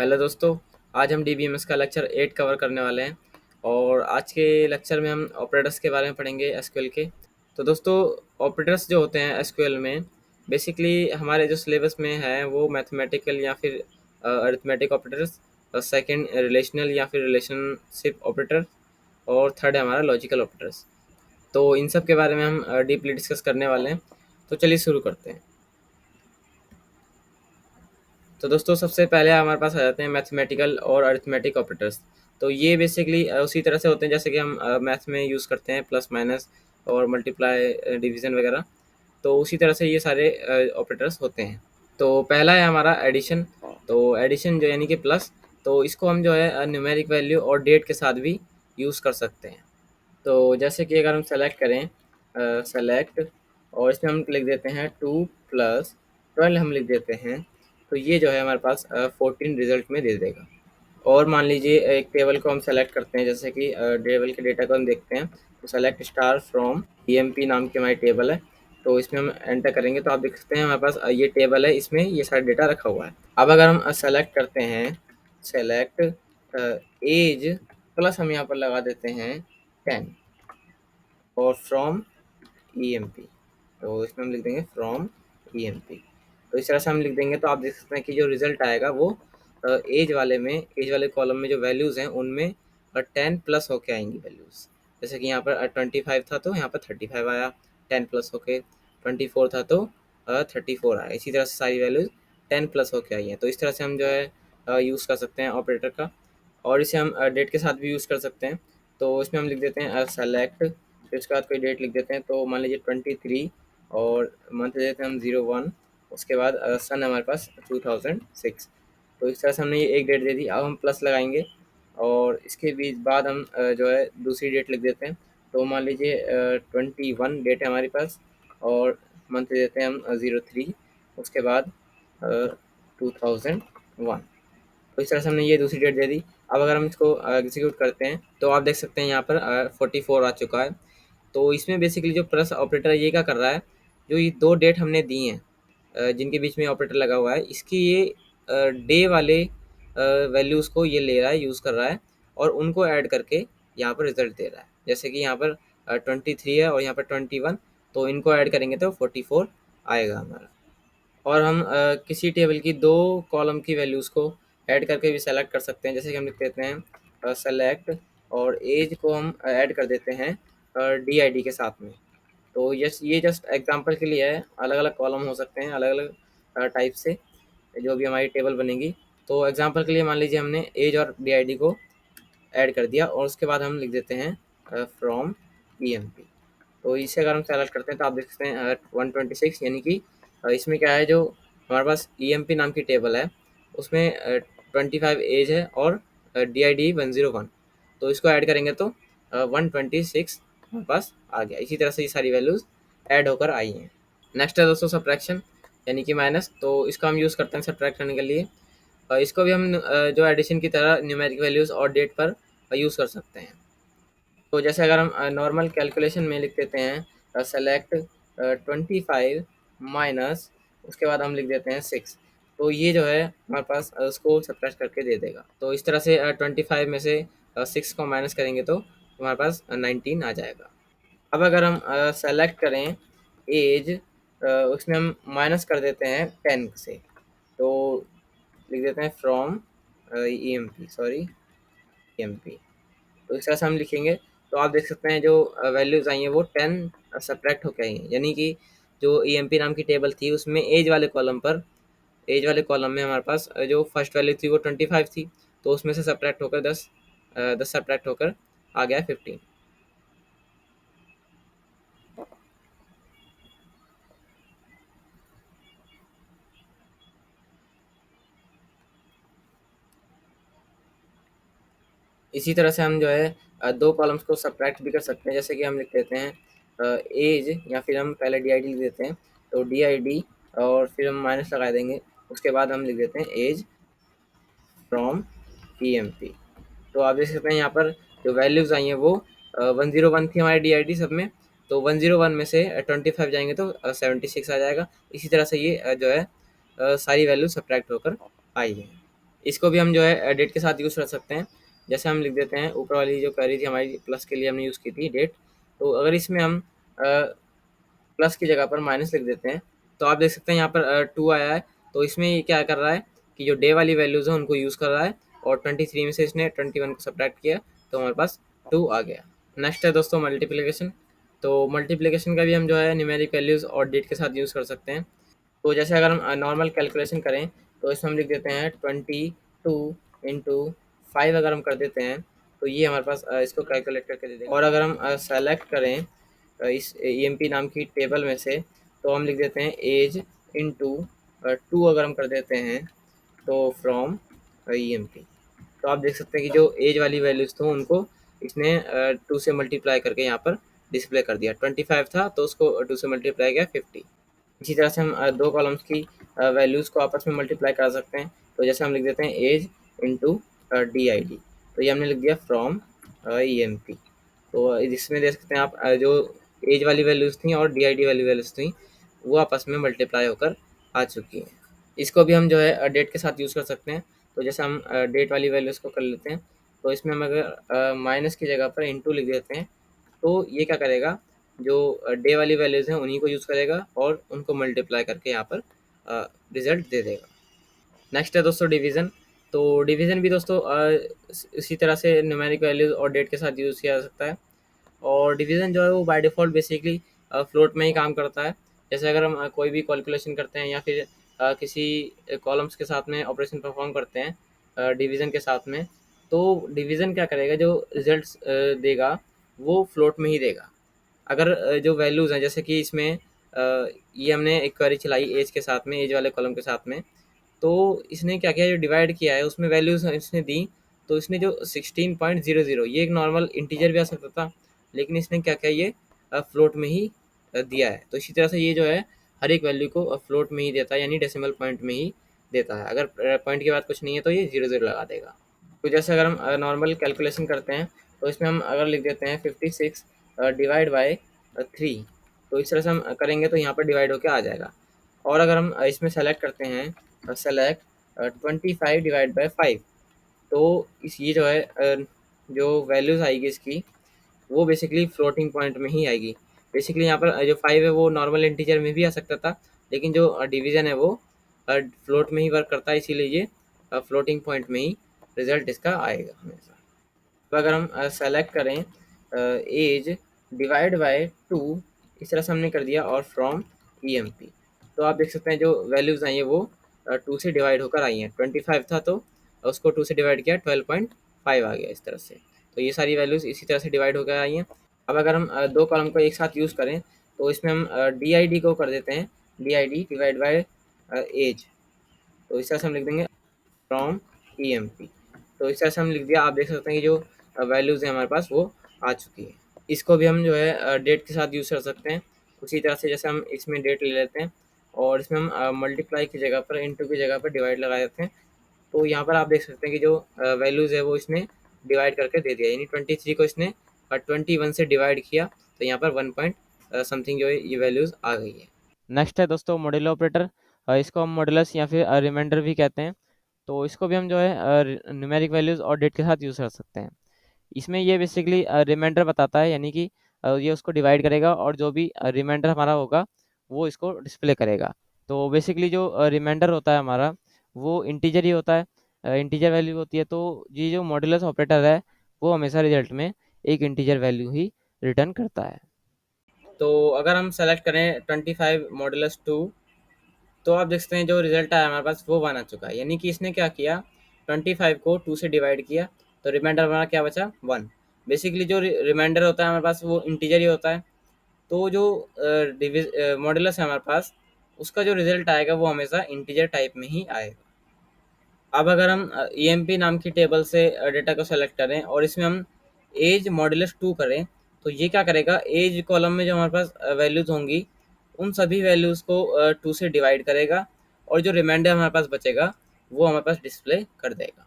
Hello दोस्तों। आज हम डीबीएमएस का लेक्चर 8 कवर करने वाले हैं और आज के लेक्चर में हम ऑपरेटर्स के बारे में पढ़ेंगे एसक्यूएल के। तो दोस्तों, ऑपरेटर्स जो होते हैं एसक्यूएल में बेसिकली हमारे जो सिलेबस में है वो मैथमेटिकल या फिर अरिथमेटिक ऑपरेटर्स, सेकंड रिलेशनल या फिर रिलेशनशिप ऑपरेटर और थर्ड है हमारा लॉजिकल ऑपरेटर्स। तो इन सब के बारे में हम डीपली डिस्कस करने वाले हैं। तो चलिए शुरू करते हैं। तो दोस्तों, सबसे पहले हमारे पास आ जाते हैं मैथमेटिकल और अरिथमेटिक ऑपरेटर्स। तो ये बेसिकली उसी तरह से होते हैं जैसे कि हम मैथ में यूज़ करते हैं प्लस माइनस और मल्टीप्लाई, डिवीज़न वगैरह। तो उसी तरह से ये सारे ऑपरेटर्स होते हैं। तो पहला है हमारा एडिशन। तो एडिशन जो यानी कि प्लस, तो इसको हम जो है न्यूमेरिक वैल्यू और डेट के साथ भी यूज़ कर सकते हैं। तो जैसे कि अगर हम सेलेक्ट करें सेलेक्ट और इसमें हम लिख देते हैं 2 + 12 हम लिख देते हैं। तो ये जो है हमारे पास 14 रिजल्ट में दे देगा। और मान लीजिए एक टेबल को हम सेलेक्ट करते हैं, जैसे कि टेबल के डेटा को हम देखते हैं। तो सेलेक्ट स्टार फ्रॉम ईएमपी नाम की हमारी टेबल है। तो इसमें हम एंटर करेंगे तो आप देख सकते हैं हमारे पास ये टेबल है, इसमें ये सारा डेटा रखा हुआ है। अब अगर हम सेलेक्ट करते हैं सेलेक्ट एज प्लस हम यहाँ पर लगा देते हैं 10 और फ्रॉम ईएमपी। तो इसमें हम लिख देंगे फ्रॉम ईएमपी। तो इस तरह से हम लिख देंगे तो आप देख सकते हैं कि जो रिजल्ट आएगा वो एज वाले कॉलम में जो वैल्यूज़ हैं उनमें 10 प्लस होके आएंगी वैल्यूज़। जैसे कि यहाँ पर 25 था तो यहाँ पर 35 आया, 10 प्लस होके। 24 था तो 34 आया। इसी तरह से सारी वैल्यूज़ 10 प्लस होके आई हैं। तो इस तरह से हम जो है यूज़ कर सकते हैं ऑपरेटर का। और इसे हम डेट के साथ भी यूज़ कर सकते हैं। तो इसमें हम लिख देते हैं सेलेक्ट, फिर उसके बाद कोई डेट लिख देते हैं। तो मान लीजिए 23 और मंथ दे देते हैं हम 01। उसके बाद सन हमारे पास 2006। तो इस तरह से हमने ये एक डेट दे दी। अब हम प्लस लगाएंगे और इसके बीच बाद हम जो है दूसरी डेट लिख देते हैं। तो मान लीजिए 21 डेट है हमारे पास और मंथ दे देते हैं हम 03। उसके बाद 2001। तो इस तरह से हमने ये दूसरी डेट दे दी। अब अगर हम इसको एग्जीक्यूट करते हैं तो आप देख सकते हैं यहाँ पर 44 आ चुका है। तो इसमें बेसिकली जो प्लस ऑपरेटर ये क्या कर रहा है, जो ये दो डेट हमने दी हैं जिनके बीच में ऑपरेटर लगा हुआ है, इसकी ये डे वाले वैल्यूज़ को ये ले रहा है, यूज़ कर रहा है और उनको ऐड करके यहाँ पर रिजल्ट दे रहा है। जैसे कि यहाँ पर 23 है और यहाँ पर 21, तो इनको ऐड करेंगे तो 44 आएगा हमारा। और हम किसी टेबल की दो कॉलम की वैल्यूज़ को ऐड करके भी सेलेक्ट कर सकते हैं। जैसे कि हम लिख देते हैं सेलेक्ट और एज को हम ऐड कर देते हैं डीआईडी के साथ में। तो ये जस्ट एग्जांपल के लिए है, अलग अलग कॉलम हो सकते हैं अलग अलग टाइप से जो भी हमारी टेबल बनेगी। तो एग्जांपल के लिए मान लीजिए हमने एज और डीआईडी को ऐड कर दिया और उसके बाद हम लिख देते हैं फ्रॉम ईएमपी। तो इसे अगर हम सेलेक्ट करते हैं तो आप देख सकते हैं 126, यानी कि इसमें क्या है, जो हमारे पास ईएमपी नाम की टेबल है उसमें 25 एज है और DID 101। तो इसको ऐड करेंगे तो 126 हमारे पास आ गया। इसी तरह से ये सारी वैल्यूज़ ऐड होकर आई हैं। नेक्स्ट है दोस्तों सब्ट्रैक्शन, यानी कि माइनस। तो इसका हम यूज़ करते हैं सब्ट्रैक्ट करने के लिए। इसको भी हम जो एडिशन की तरह न्यूमेरिक वैल्यूज़ और डेट पर यूज़ कर सकते हैं। तो जैसे अगर हम नॉर्मल कैलकुलेशन में लिख देते हैं सेलेक्ट 25 माइनस, उसके बाद हम लिख देते हैं 6। तो ये जो है हमारे पास उसको सब्ट्रैक्ट करके दे देगा। तो इस तरह से 25 में से 6 को माइनस करेंगे तो हमारे पास 19 आ जाएगा। अब अगर हम सेलेक्ट करें एज, उसमें हम माइनस कर देते हैं 10 से। तो लिख देते हैं फ्रॉम ईएमपी, सॉरी ईएमपी। तो इस तरह से हम लिखेंगे तो आप देख सकते हैं जो वैल्यूज़ आई हैं वो 10 सब्ट्रैक्ट होकर आई हैं। यानी कि जो ईएमपी नाम की टेबल थी उसमें एज वाले कॉलम में हमारे पास जो फर्स्ट वैल्यू थी वो 25 थी। तो उसमें से सब्ट्रैक्ट होकर 10 सब्ट्रैक्ट होकर आ गया 15। इसी तरह से हम जो है दो कॉलम्स को सब्ट्रैक्ट भी कर सकते हैं। जैसे कि हम लिख देते हैं एज, या फिर हम पहले DID लिख देते हैं। तो DID और फिर हम माइनस लगा देंगे। उसके बाद हम लिख देते हैं एज फ्रॉम ईएमपी। तो आप देख सकते हैं यहाँ पर जो वैल्यूज़ आई हैं वो 101 थी हमारी DID सब में। तो 101 में से 25 जाएंगे तो 76 आ जाएगा। इसी तरह से ये जो है सारी वैल्यू सब्ट्रैक्ट होकर आई है। इसको भी हम जो है डेट के साथ यूज़ कर सकते हैं। जैसे हम लिख देते हैं, ऊपर वाली जो क्वेरी थी हमारी प्लस के लिए हमने यूज़ की थी डेट, तो अगर इसमें हम प्लस की जगह पर माइनस लिख देते हैं, तो आप देख सकते हैं यहाँ पर 2 आया है। तो इसमें ये क्या कर रहा है कि जो डे वाली वैल्यूज़ हैं उनको यूज़ कर रहा है, और 23 में से इसने 21 को सब्ट्रैक्ट किया, तो हमारे पास 2 आ गया। नेक्स्ट है दोस्तों मल्टीप्लिकेशन। तो मल्टीप्लिकेशन का भी हम जो है न्यूमेरिक वैल्यूज़ और डेट के साथ यूज़ कर सकते हैं। तो जैसे अगर हम नॉर्मल कैलकुलेशन करें, तो इसमें हम लिख देते हैं 22 × 5 अगर हम कर देते हैं, तो ये हमारे पास इसको कैलकुलेट करके दे देगा। और अगर हम सेलेक्ट करें इस ईएमपी नाम की टेबल में से, तो हम लिख देते हैं एज इंटू 2 अगर हम कर देते हैं, तो फ्रॉम ईएमपी। तो आप देख सकते हैं कि जो एज वाली वैल्यूज़ थी उनको इसने 2 से मल्टीप्लाई करके यहाँ पर डिस्प्ले कर दिया। 25 था तो उसको 2 से मल्टीप्लाई किया 50। इसी तरह से हम दो कॉलम्स की वैल्यूज़ को आपस में मल्टीप्लाई करा सकते हैं। तो जैसे हम लिख देते हैं एज इंटू DID, तो ये हमने लिख दिया फ्रॉम EMP। तो इसमें देख सकते हैं आप जो एज वाली वैल्यूज़ थी और DID वाली वैल्यूज़ थी वो आपस में मल्टीप्लाई होकर आ चुकी हैं। इसको भी हम जो है डेट के साथ यूज़ कर सकते हैं। तो जैसे हम डेट वाली वैल्यूज़ को कर लेते हैं, तो इसमें हम अगर माइनस की जगह पर इंटू लिख देते हैं, तो ये क्या करेगा, जो डे वाली वैल्यूज़ हैं उन्हीं को यूज़ करेगा और उनको मल्टीप्लाई करके यहाँ पर रिज़ल्ट दे देगा। नेक्स्ट है दोस्तों डिवीज़न। तो डिवीज़न भी दोस्तों इसी तरह से न्यूमेरिक वैल्यूज़ और डेट के साथ यूज़ किया जा सकता है। और डिवीज़न जो है वो बाय डिफ़ॉल्ट बेसिकली फ्लोट में ही काम करता है। जैसे अगर हम कोई भी कैलकुलेशन करते हैं या फिर किसी कॉलम्स के साथ में ऑपरेशन परफॉर्म करते हैं डिवीज़न के साथ में, तो डिवीज़न क्या करेगा, जो रिजल्ट्स देगा वो फ्लोट में ही देगा। अगर जो वैल्यूज़ हैं, जैसे कि इसमें ये हमने एक क्वेरी चलाई एज के साथ में, एज वाले कॉलम के साथ में, तो इसने क्या किया, जो डिवाइड किया है उसमें वैल्यूज़ इसने दी, तो इसने जो 16.00, ये एक नॉर्मल इंटीजर भी आ सकता था, लेकिन इसने क्या किया, ये फ्लोट में ही दिया है। तो इसी तरह से ये जो है हर एक वैल्यू को फ्लोट में ही देता है, यानी डेसिमल पॉइंट में ही देता है। अगर पॉइंट के बाद कुछ नहीं है तो ये 00 लगा देगा। तो जैसे अगर हम नॉर्मल कैलकुलेशन करते हैं, तो इसमें हम अगर लिख देते हैं 56 डिवाइड बाय 3, तो इस तरह से हम करेंगे तो यहाँ पर डिवाइड होकर आ जाएगा। और अगर हम इसमें सेलेक्ट करते हैं सेलेक्ट 25 डिवाइड बाय 5, तो इस ये जो है जो वैल्यूज़ आएगी इसकी, वो बेसिकली फ्लोटिंग पॉइंट में ही आएगी। बेसिकली यहाँ पर जो 5 है वो नॉर्मल इंटीजर में भी आ सकता था, लेकिन जो डिवीज़न है वो फ्लोट में ही वर्क करता है, इसीलिए ये फ्लोटिंग पॉइंट में ही रिजल्ट इसका आएगा हमेशा। तो अगर हम सेलेक्ट करें एज डिवाइड बाय 2, इस तरह से हमने कर दिया, और फ्रॉम EMP, तो आप देख सकते हैं जो वैल्यूज़ आई हैं वो 2 से डिवाइड होकर आई हैं। 25 था तो उसको 2 से डिवाइड किया, 12.5 आ गया इस तरह से। तो ये सारी वैल्यूज़ इसी तरह से डिवाइड होकर आई हैं। अब अगर हम दो कॉलम को एक साथ यूज़ करें, तो इसमें हम DID को कर देते हैं DID डिवाइड बाय एज, तो इस तरह से हम लिख देंगे फ्रॉम EMP। तो इस तरह से हम लिख दिया। आप देख सकते हैं कि जो वैल्यूज़ हैं हमारे पास वो आ चुकी है। इसको भी हम जो है डेट के साथ यूज़ कर सकते हैं। उसी तरह से जैसे हम इसमें डेट ले लेते हैं और इसमें हम मल्टीप्लाई की जगह पर, इंटू की जगह पर डिवाइड लगा देते हैं, तो यहाँ पर आप देख सकते हैं कि जो वैल्यूज़ है वो इसने डिवाइड करके दे दिया, यानी 23 को इसने 21 से डिवाइड किया, तो यहाँ पर 1 पॉइंट समथिंग जो है ये वैल्यूज़ आ गई है। नेक्स्ट है दोस्तों मॉड्यूलो ऑपरेटर। इसको हम मॉडुलस या फिर रिमाइंडर भी कहते हैं। तो इसको भी हम जो है न्यूमेरिक वैल्यूज़ और डेट के साथ यूज़ कर सकते हैं। इसमें ये बेसिकली रिमाइंडर बताता है, यानी कि ये उसको डिवाइड करेगा और जो भी रिमाइंडर हमारा होगा वो इसको डिस्प्ले करेगा। तो बेसिकली जो रिमाइंडर होता है हमारा वो इंटीजर ही होता है, इंटीजर वैल्यू होती है। तो ये जो मॉड्यूलस ऑपरेटर है वो हमेशा रिजल्ट में एक इंटीजर वैल्यू ही रिटर्न करता है। तो अगर हम सेलेक्ट करें 25 मॉडुलस 2, तो आप देख सकते हैं जो रिजल्ट आया हमारे पास वो 1 आ चुका है, यानी कि इसने क्या किया, 25 को 2 से डिवाइड किया, तो रिमाइंडर हमारा क्या बचा, 1। बेसिकली जो रिमाइंडर होता है हमारे पास वो इंटीजर ही होता है। तो जो मॉडुलस है हमारे पास, उसका जो रिजल्ट आएगा वो हमेशा इंटीजर टाइप में ही आएगा। अब अगर हम EMP नाम की टेबल से डेटा को सेलेक्ट करें और इसमें हम एज मॉडुलस 2 करें, तो ये क्या करेगा, एज कॉलम में जो हमारे पास वैल्यूज़ होंगी उन सभी वैल्यूज़ को 2 से डिवाइड करेगा, और जो रिमाइंडर हमारे पास बचेगा वो हमारे पास डिस्प्ले कर देगा।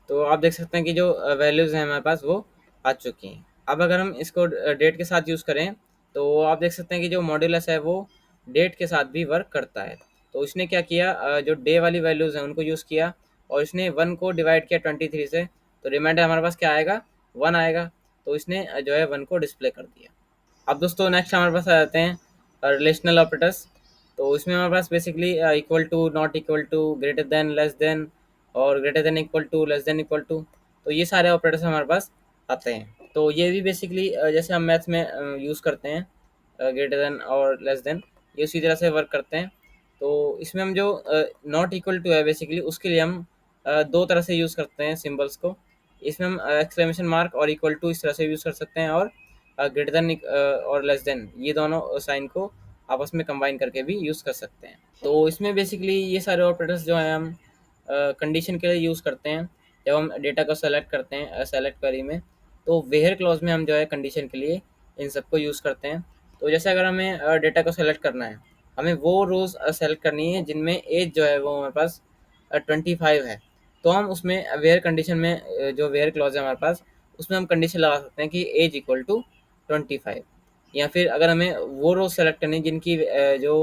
तो आप देख सकते हैं कि जो वैल्यूज़ हैं हमारे पास वो आ चुकी हैं। अब अगर हम इसको डेट के साथ यूज़ करें, तो आप देख सकते हैं कि जो मॉड्यूलस है वो डेट के साथ भी वर्क करता है। तो उसने क्या किया, जो डे वाली वैल्यूज़ हैं उनको यूज़ किया, और इसने 1 को डिवाइड किया 23 से, तो रिमाइंडर हमारे पास क्या आएगा, 1 आएगा। तो इसने जो है 1 को डिस्प्ले कर दिया। अब दोस्तों नेक्स्ट हमारे पास आ जाते हैं रिलेशनल ऑपरेटर्स। तो इसमें हमारे पास basically equal to, not equal to, greater than, less than, और greater than equal to, less than equal to. तो ये सारे ऑपरेटर्स हमारे पास आते हैं। तो ये भी बेसिकली जैसे हम मैथ्स में यूज़ करते हैं ग्रेटर देन और लेस देन, ये उसी तरह से वर्क करते हैं। तो इसमें हम जो नॉट इक्वल टू है बेसिकली उसके लिए हम दो तरह से यूज़ करते हैं सिंबल्स को। इसमें हम एक्सक्लेमेशन मार्क और इक्वल टू इस तरह से यूज़ कर सकते हैं, और ग्रेटर देन और लेस देन ये दोनों साइन को आपस में कंबाइन करके भी यूज़ कर सकते हैं। तो इसमें बेसिकली ये सारे ऑपरेटर्स जो हैं हम कंडीशन के लिए यूज़ करते हैं। जब हम डेटा को सेलेक्ट करते हैं सेलेक्ट क्वेरी में, तो वेयर क्लॉज में हम जो है कंडीशन के लिए इन सबको यूज़ करते हैं। तो जैसे अगर हमें डेटा को सेलेक्ट करना है, हमें वो रोज़ सेलेक्ट करनी है जिनमें एज जो है वो हमारे पास 25 है। तो हम उसमें वेयर कंडीशन में जो वेयर क्लॉज है हमारे पास, उसमें हम कंडीशन लगा सकते हैं कि एज इक्वल टू 25। या फिर अगर हमें वो रोज सेलेक्ट करनी है जिनकी जो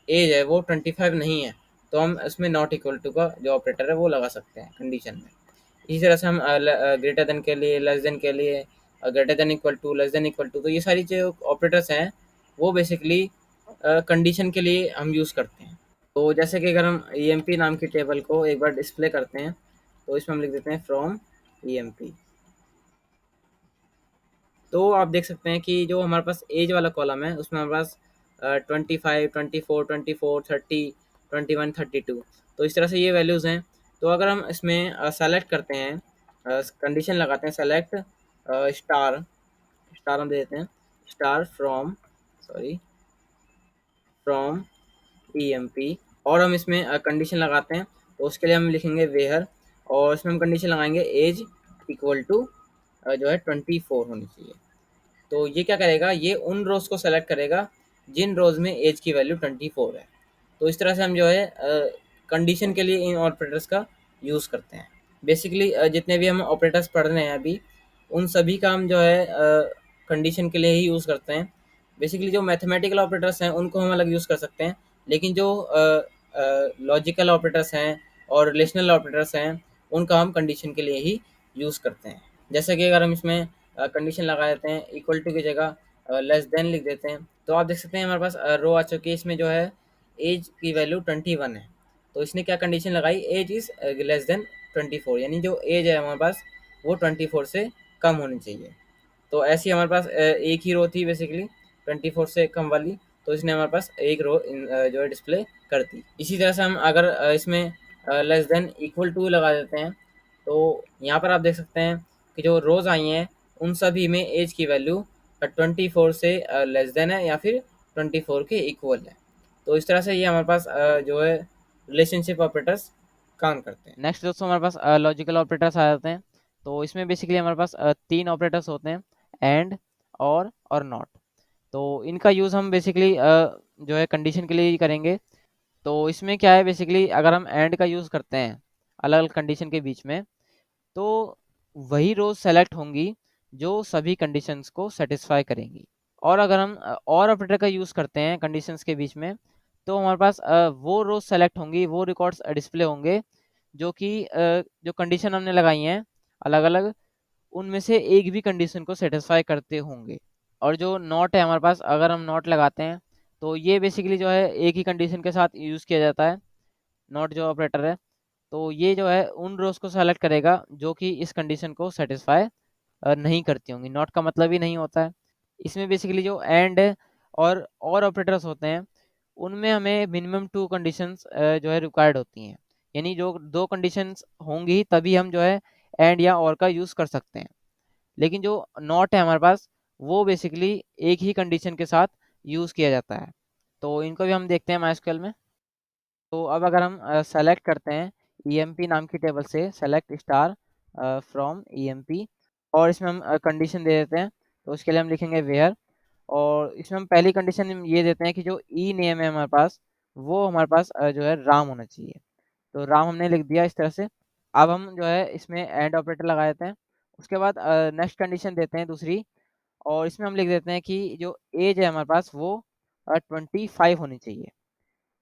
एज है वो 25 नहीं है, तो हम इसमें नॉट इक्वल टू का जो ऑपरेटर है वो लगा सकते हैं कंडीशन में। इसी तरह से हम ग्रेटर देन के लिए, लेस देन के लिए, greater than equal to, less than equal to, तो ये सारी जो ऑपरेटर्स हैं वो बेसिकली कंडीशन के लिए हम यूज़ करते हैं। तो जैसे कि अगर हम EMP नाम की टेबल को एक बार डिस्प्ले करते हैं, तो इसमें हम लिख देते हैं फ्रॉम EMP। तो आप देख सकते हैं कि जो हमारे पास एज वाला कॉलम है उसमें हमारे पास 25, 24, 24, 30, 21, 32, तो इस तरह से ये वैल्यूज़ हैं। तो अगर हम इसमें सेलेक्ट करते हैं, कंडीशन लगाते हैं सेलेक्ट स्टार, स्टार हम दे देते हैं, star from, sorry, from EMP, और हम इसमें कंडीशन लगाते हैं, तो उसके लिए हम लिखेंगे वेयर, और इसमें हम कंडीशन लगाएंगे एज इक्वल टू जो है 24 होनी चाहिए। तो ये क्या करेगा, ये उन रोज़ को सेलेक्ट करेगा जिन रोज़ में एज की वैल्यू 24 है। तो इस तरह से हम जो है कंडीशन के लिए इन ऑपरेटर्स का यूज़ करते हैं। बेसिकली जितने भी हम ऑपरेटर्स पढ़ रहे हैं अभी, उन सभी का हम जो है कंडीशन के लिए ही यूज़ करते हैं। बेसिकली जो मैथमेटिकल ऑपरेटर्स हैं उनको हम अलग यूज़ कर सकते हैं, लेकिन जो लॉजिकल ऑपरेटर्स हैं और रिलेशनल ऑपरेटर्स हैं उनका हम कंडीशन के लिए ही यूज़ करते हैं। जैसे कि अगर हम इसमें कंडीशन लगा देते हैं, इक्वल टू की जगह लेस देन लिख देते हैं, तो आप देख सकते हैं हमारे पास रो आ चुकी है, इसमें जो है एज की वैल्यू 21 है। तो इसने क्या कंडीशन लगाई, एज इज़ लेस देन 24, यानी जो एज है हमारे पास वो 24 से कम होनी चाहिए। तो ऐसी हमारे पास एक ही रो थी बेसिकली 24 से कम वाली, तो इसने हमारे पास एक रो जो है डिस्प्ले कर दी। इसी तरह से हम अगर इसमें लेस देन इक्वल टू लगा देते हैं, तो यहाँ पर आप देख सकते हैं कि जो रोज़ आई हैं उन सभी में एज की वैल्यू 24 से लेस देन है या फिर 24 के इक्वल है। तो इस तरह से ये हमारे पास जो है रिलेशनशिप ऑपरेटर्स काम करते हैं। नेक्स्ट दोस्तों हमारे पास लॉजिकल ऑपरेटर्स आ जाते हैं। तो इसमें बेसिकली हमारे पास तीन ऑपरेटर्स होते हैं, एंड, और नॉट। तो इनका यूज़ हम बेसिकली जो है कंडीशन के लिए ही करेंगे। तो इसमें क्या है, बेसिकली अगर हम एंड का यूज़ करते हैं अलग अलग कंडीशन के बीच में, तो वही रोज सेलेक्ट होंगी जो सभी कंडीशंस को सेटिस्फाई करेंगी। और अगर हम और ऑपरेटर का यूज़ करते हैं कंडीशंस के बीच में, तो हमारे पास वो रोज सेलेक्ट होंगी, वो रिकॉर्ड्स डिस्प्ले होंगे जो कि जो कंडीशन हमने लगाई हैं अलग अलग, उनमें से एक भी कंडीशन को सेटिस्फाई करते होंगे। और जो नॉट है हमारे पास, अगर हम नॉट लगाते हैं, तो ये बेसिकली जो है एक ही कंडीशन के साथ यूज़ किया जाता है, नॉट जो ऑपरेटर है। तो ये जो है उन रोज को सेलेक्ट करेगा जो कि इस कंडीशन को सेटिस्फाई नहीं करती होंगी, नॉट का मतलब ही नहीं होता है। इसमें बेसिकली जो एंड और ऑपरेटर्स होते हैं, उनमें हमें मिनिमम टू कंडीशंस जो है रिक्वायर्ड होती हैं, यानी जो दो कंडीशंस होंगी तभी हम जो है एंड या और का यूज़ कर सकते हैं। लेकिन जो नॉट है हमारे पास, वो बेसिकली एक ही कंडीशन के साथ यूज़ किया जाता है। तो इनको भी हम देखते हैं माइस्क्ल में। तो अब अगर हम सेलेक्ट करते हैं EMP नाम की टेबल से सेलेक्ट स्टार फ्रॉम EMP, और इसमें हम कंडीशन दे देते हैं, तो उसके लिए हम लिखेंगे वेयर, और इसमें हम पहली कंडीशन ये देते हैं कि जो ई नेम है हमारे पास, वो हमारे पास जो है राम होना चाहिए। तो राम हमने लिख दिया इस तरह से। अब हम जो है इसमें एंड ऑपरेटर लगा देते हैं। उसके बाद नेक्स्ट कंडीशन देते हैं दूसरी, और इसमें हम लिख देते हैं कि जो एज है हमारे पास वो 25 होनी चाहिए।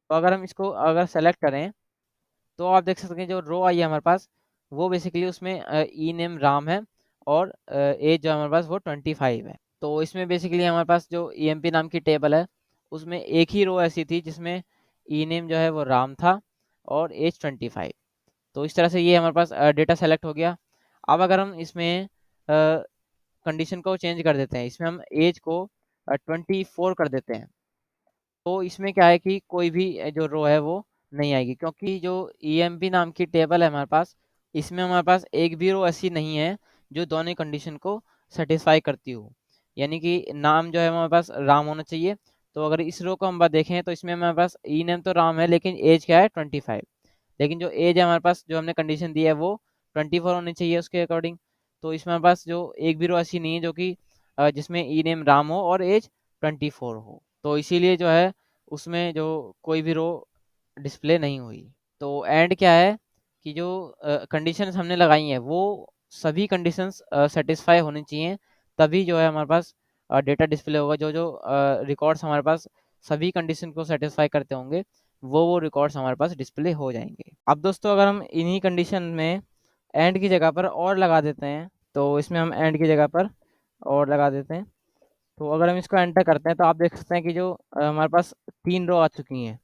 तो अगर हम इसको अगर सेलेक्ट करें, तो आप देख सकते हैं जो रो आई है हमारे पास, वो बेसिकली उसमें ई नेम राम है और एज जो है हमारे पास वो 25 है। तो इसमें बेसिकली हमारे पास जो ईएमपी नाम की टेबल है, उसमें एक ही रो ऐसी थी जिसमें ई नेम जो है वो राम था और एज 25। तो इस तरह से ये हमारे पास डेटा सेलेक्ट हो गया। अब अगर हम इसमें कंडीशन को चेंज कर देते हैं, इसमें हम एज को 24 कर देते हैं, तो इसमें क्या है कि कोई भी जो रो है वो नहीं आएगी, क्योंकि जो ईएमपी नाम की टेबल है हमारे पास, इसमें हमारे पास एक भी रो ऐसी नहीं है जो दोनों कंडीशन को सेटिस्फाई करती हो। यानी कि नाम जो है हमारे पास राम होना चाहिए। तो अगर इस रो को हम बात देखें तो इसमें हमारे पास ई नेम तो राम है, लेकिन एज क्या है 25। लेकिन जो एज है हमारे पास, जो हमने कंडीशन दी है वो 24 होनी चाहिए उसके अकॉर्डिंग। तो इसमें हमारे पास जो एक भी रो ऐसी नहीं है जो कि जिसमें ई नेम राम हो और एज 24 हो। तो इसीलिए जो है उसमें जो कोई भी रो डिस्प्ले नहीं हुई। तो एंड क्या है कि जो कंडीशंस हमने लगाई हैं वो सभी कंडीशंस सेटिस्फाई होनी चाहिए, तभी जो है हमारे पास डेटा डिस्प्ले होगा। जो जो रिकॉर्ड्स हमारे पास सभी कंडीशन को सेटिस्फाई करते होंगे, वो रिकॉर्ड्स हमारे पास डिस्प्ले हो जाएंगे। अब दोस्तों अगर हम इन्हीं कंडीशन में एंड की जगह पर और लगा देते हैं, तो इसमें हम एंड की जगह पर और लगा देते हैं। तो अगर हम इसको एंटर करते हैं तो आप देख सकते हैं कि जो हमारे पास 3 रो आ चुकी हैं।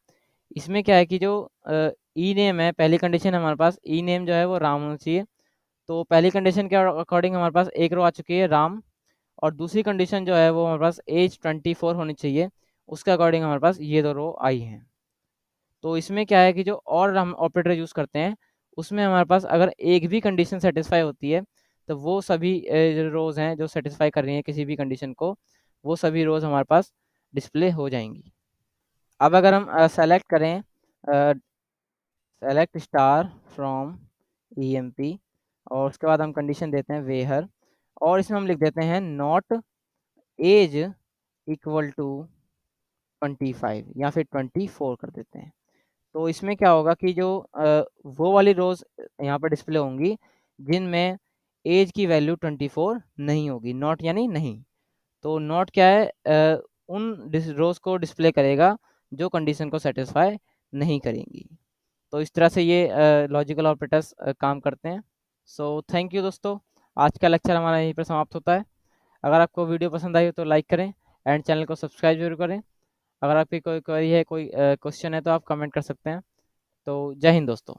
इसमें क्या है कि जो ई नेम है, पहली कंडीशन हमारे पास ई नेम जो है वो राम होना चाहिए। तो पहली कंडीशन के अकॉर्डिंग हमारे पास एक रो आ चुकी है राम, और दूसरी कंडीशन जो है वो हमारे पास एज 24 होनी चाहिए, उसके अकॉर्डिंग हमारे पास ये 2 रो आई हैं। तो इसमें क्या है कि जो और हम ऑपरेटर यूज़ करते हैं, उसमें हमारे पास अगर एक भी कंडीशन सेटिस्फाई होती है, तो वो सभी जो रोज़ हैं जो सेटिस्फाई कर रही हैं किसी भी कंडीशन को, वो सभी रोज़ हमारे पास डिस्प्ले हो जाएंगी। अब अगर हम सेलेक्ट करें सेलेक्ट स्टार फ्रॉम ईएमपी, और उसके बाद हम कंडीशन देते हैं वेयर, और इसमें हम लिख देते हैं नॉट एज इक्वल टू 25 या फिर 24 कर देते हैं। तो इसमें क्या होगा कि जो वो वाली रोज़ यहाँ पर डिस्प्ले होंगी जिनमें एज की वैल्यू 24 नहीं होगी, नॉट यानी नहीं। तो नॉट क्या है, उन रोज़ को डिस्प्ले करेगा जो कंडीशन को सेटिस्फाई नहीं करेंगी। तो इस तरह से ये लॉजिकल ऑपरेटर्स काम करते हैं। सो थैंक यू दोस्तों, आज का लेक्चर हमारा यहीं पर समाप्त होता है। अगर आपको वीडियो पसंद आई हो तो लाइक करें एंड चैनल को सब्सक्राइब जरूर करें। अगर आपकी कोई क्वेरी है, कोई क्वेश्चन है, तो आप कमेंट कर सकते हैं। तो जय हिंद दोस्तों।